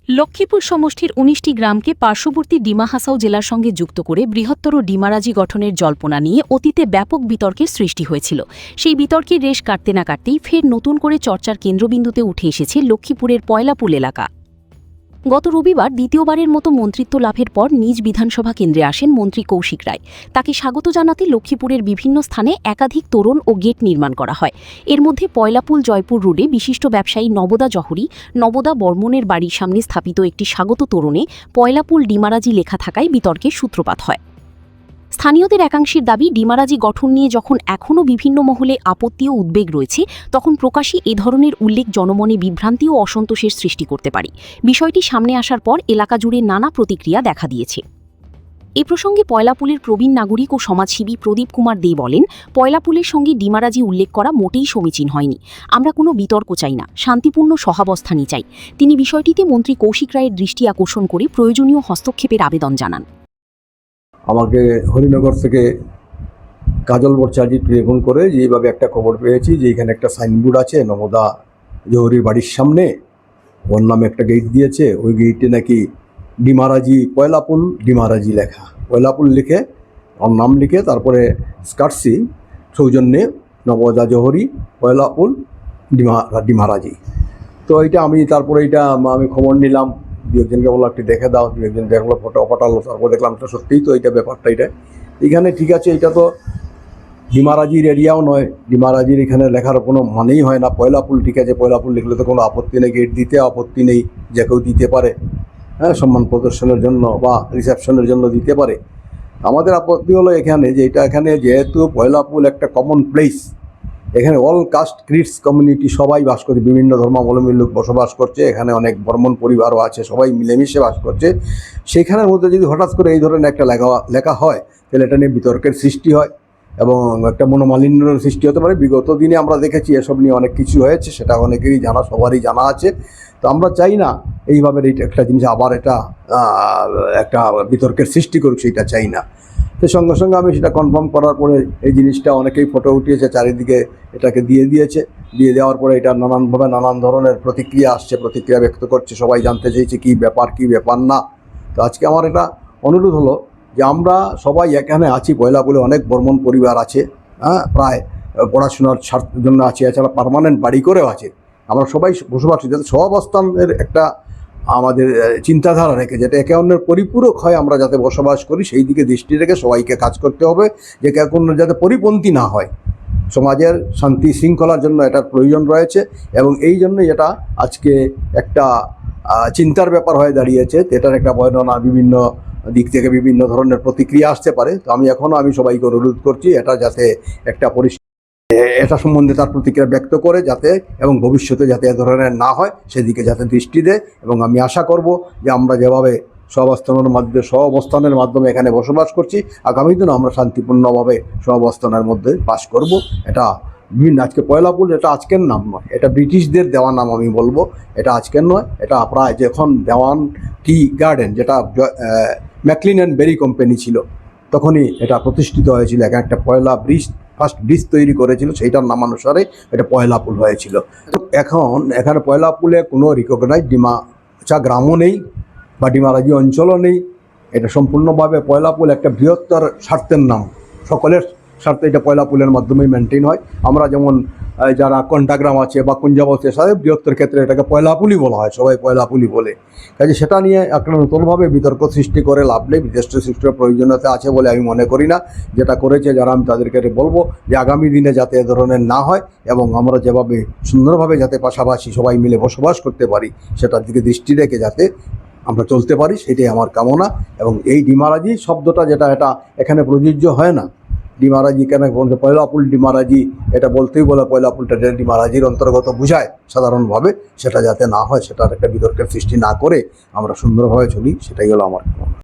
লক্ষ্মীপুর সমষ্টির ১৯টি গ্রামকে পার্শ্ববর্তী ডিমা হাসাও জেলার সঙ্গে যুক্ত করে বৃহত্তর ডিমারাজি গঠনের জল্পনা নিয়ে অতীতে ব্যাপক বিতর্কের সৃষ্টি হয়েছিল। সেই বিতর্কের রেশ কাটতে না কাটতেই ফের নতুন করে চর্চার কেন্দ্রবিন্দুতে উঠে এসেছে লক্ষ্মীপুরের পয়লাপুল এলাকা। গত রবিবার দ্বিতীয়বারের মতো মন্ত্রিত্ব লাভের পর নিজ বিধানসভা কেন্দ্রে আসেন মন্ত্রী কৌশিক রায়। তাকে স্বাগত জানাতে লক্ষ্মীপুরের বিভিন্ন স্থানে একাধিক তোরণ ও গেট নির্মাণ করা হয়। এর মধ্যে পয়লাপুল জয়পুর রোডে বিশিষ্ট ব্যবসায়ী নবদা জহরি নবদা বর্মনের বাড়ির সামনে স্থাপিত একটি স্বাগত তোরণে পয়লাপুল ডিমারাজি লেখা থাকায় বিতর্কের সূত্রপাত হয়। স্থানীয়দের একাংশের দাবি, ডিমারাজি গঠন নিয়ে যখন এখনও বিভিন্ন মহলে আপত্তি ও উদ্বেগ রয়েছে, তখন প্রকাশ্যে এ ধরনের উল্লেখ জনমনে বিভ্রান্তি ও অসন্তোষের সৃষ্টি করতে পারে। বিষয়টি সামনে আসার পর এলাকা জুড়ে নানা প্রতিক্রিয়া দেখা দিয়েছে। এ প্রসঙ্গে পয়লাপুলের প্রবীণ নাগরিক ও সমাজসেবী প্রদীপ কুমার দে বলেন, পয়লাপুলের সঙ্গে ডিমারাজি উল্লেখ করা মোটেই সমীচীন হয়নি। আমরা কোনো বিতর্ক চাই না, শান্তিপূর্ণ সহাবস্থানই চাই। তিনি বিষয়টিতে মন্ত্রী কৌশিক রায়ের দৃষ্টি আকর্ষণ করে প্রয়োজনীয় হস্তক্ষেপের আবেদন জানান। আমাকে হরিনগর থেকে কাজল ভট্টাচার্য টেলিফোন করে যে এইভাবে একটা খবর পেয়েছি যে এখানে একটা সাইনবোর্ড আছে নবদা জহরির বাড়ির সামনে, ওর নামে একটা গেট দিয়েছে, ওই গেটে নাকি ডিমারাজি পয়লাপুল ডিমারাজি লেখা, পয়লাপুল লিখে ওর নাম লিখে তারপরে স্কাটসি সৌজন্যে নবদা জহরি পয়লাপুল ডিমারাজি। তো এইটা আমি তারপরে আমি খবর নিলাম, দু একজনকে বললো একটু দেখে দাও, দু একজন দেখলো, ফটো পাঠালো, তারপর দেখলাম তো সত্যিই তো এইটা ব্যাপারটা এখানে ঠিক আছে। এটা তো ডিমারাজির এরিয়াও নয়, ডিমারাজির এখানে লেখার কোনো মানেই হয় না। পয়লাপুল ঠিক আছে, পয়লাপুল লিখলে তো কোনো আপত্তি নেই, গেট দিতে আপত্তি নেই, যে কেউ দিতে পারে, হ্যাঁ, সম্মান প্রদর্শনের জন্য বা রিসেপশনের জন্য দিতে পারে। আমাদের আপত্তি হলো এখানে যে এখানে যেহেতু পয়লাপুল একটা কমন প্লেস, এখানে অল কাস্ট ক্রিডস কমিউনিটি সবাই বাস করে, বিভিন্ন ধর্মাবলম্বী লোক বসবাস করছে, এখানে অনেক বর্মন পরিবারও আছে, সবাই মিলেমিশে বাস করছে। সেখানের মধ্যে যদি হঠাৎ করে এই ধরনের একটা লেখা হয়, তাহলে এটা নিয়ে বিতর্কের সৃষ্টি হয় এবং একটা মনোমালিন্যের সৃষ্টি হতে পারে। বিগত দিনে আমরা দেখেছি এসব নিয়ে অনেক কিছু হয়েছে, সেটা অনেকেরই জানা, সবারই জানা আছে। তো আমরা চাই না এইভাবে একটা জিনিস আবার একটা বিতর্কের সৃষ্টি করুক, সেইটা চাই না। তো সঙ্গে সঙ্গে আমি সেটা কনফার্ম করার পরে এই জিনিসটা অনেকেই ফটো উঠিয়েছে, চারিদিকে এটাকে দিয়ে দিয়েছে। দিয়ে দেওয়ার পরে এটা নানানভাবে নানান ধরনের প্রতিক্রিয়া আসছে, প্রতিক্রিয়া ব্যক্ত করছে, সবাই জানতে চাইছে কী ব্যাপার না। তো আজকে আমার এটা অনুরোধ হলো যে আমরা সবাই এখানে আছি, পয়লাপুলে অনেক বর্মন পরিবার আছে, হ্যাঁ, প্রায় পড়াশোনার স্বার্থের জন্য আছে, এছাড়া পার্মানেন্ট বাড়ি করেও আছে। আমরা সবাই বসবাস করি, যাতে সহাবস্থানের একটা আমাদের চিন্তাধারা রেখে, যেটা একে অন্যের পরিপূরক হয়, আমরা যাতে বসবাস করি সেই দিকে দৃষ্টি রেখে সবাইকে কাজ করতে হবে, যে একে অন্যের যাতে পরিপন্থী না হয়। সমাজের শান্তি শৃঙ্খলার জন্য এটার প্রয়োজন রয়েছে এবং এই জন্যই এটা আজকে একটা চিন্তার ব্যাপার হয়ে দাঁড়িয়েছে। এটার একটা বর্ণনা বিভিন্ন দিক থেকে বিভিন্ন ধরনের প্রতিক্রিয়া আসতে পারে। তো আমি সবাইকে অনুরোধ করছি এটা যাতে একটা এটা সম্বন্ধে তার প্রতিক্রিয়া ব্যক্ত করে যাতে, এবং ভবিষ্যতে যাতে এ ধরনের না হয় সেদিকে যাতে দৃষ্টি দেয়। এবং আমি আশা করব যে আমরা যেভাবে সহাবস্থানের মাধ্যমে এখানে বসবাস করছি, আগামী দিনে আমরা শান্তিপূর্ণভাবে সহাবস্থানের মধ্যে বাস করব। এটা আজকে পয়লাপুল এটা আজকের নাম নয়, এটা ব্রিটিশদের দেওয়া নাম। আমি বলবো এটা আজকের নয়, এটা প্রায় যখন দেওয়ান টি গার্ডেন, যেটা ম্যাকলিন অ্যান্ড বেরি কোম্পানি ছিল, তখনই এটা প্রতিষ্ঠিত হয়েছিল। এখানে একটা ফার্স্ট ব্রিজ তৈরি করেছিল, সেইটার নামানুসারে এটা পয়লাপুল হয়েছিল। তো এখানে পয়লাপুলে কোনো রিকগনাইজ ডিমাচা গ্রামও নেই বা ডিমারাজি অঞ্চলও নেই। এটা সম্পূর্ণভাবে পয়লাপুল একটা বৃহত্তর স্বার্থের নাম, সকলের স্বার্থে এটা পয়লাপুলের মাধ্যমেই মেনটেন হয়। আমরা যেমন যারা কন্টাগ্রাম আছে বা কুঞ্জাবতী আছে, বৃহত্তর ক্ষেত্রে এটাকে পয়লাপুলই বলা হয়, সবাই পয়লাপুলই বলে। কাজে সেটা নিয়ে একটা নতুনভাবে বিতর্ক সৃষ্টি করে লাভ নেই, বিতর্ক সৃষ্টির প্রয়োজনীয়তা আছে বলে আমি মনে করি না। যেটা করেছে যারা, আমি তাদেরকে বলবো যে আগামী দিনে যাতে এ ধরনের না হয় এবং আমরা যেভাবে সুন্দরভাবে যাতে পাশাপাশি সবাই মিলে বসবাস করতে পারি, সেটার দিকে দৃষ্টি রেখে যাতে আমরা চলতে পারি, সেটাই আমার কামনা। এবং এই ডিমারাজি শব্দটা যেটা, এটা এখানে প্রযোজ্য হয় না। ডিমারাজি কেন বলছে পয়লাপুল ডিমারাজি, এটা বলতেই বলে পয়লাপুলটা ডিমারাজির অন্তর্গত বোঝায় সাধারণভাবে, সেটা যাতে না হয়, সেটার একটা বিতর্কের সৃষ্টি না করে আমরা সুন্দরভাবে চলি, সেটাই হলো আমার কামনা।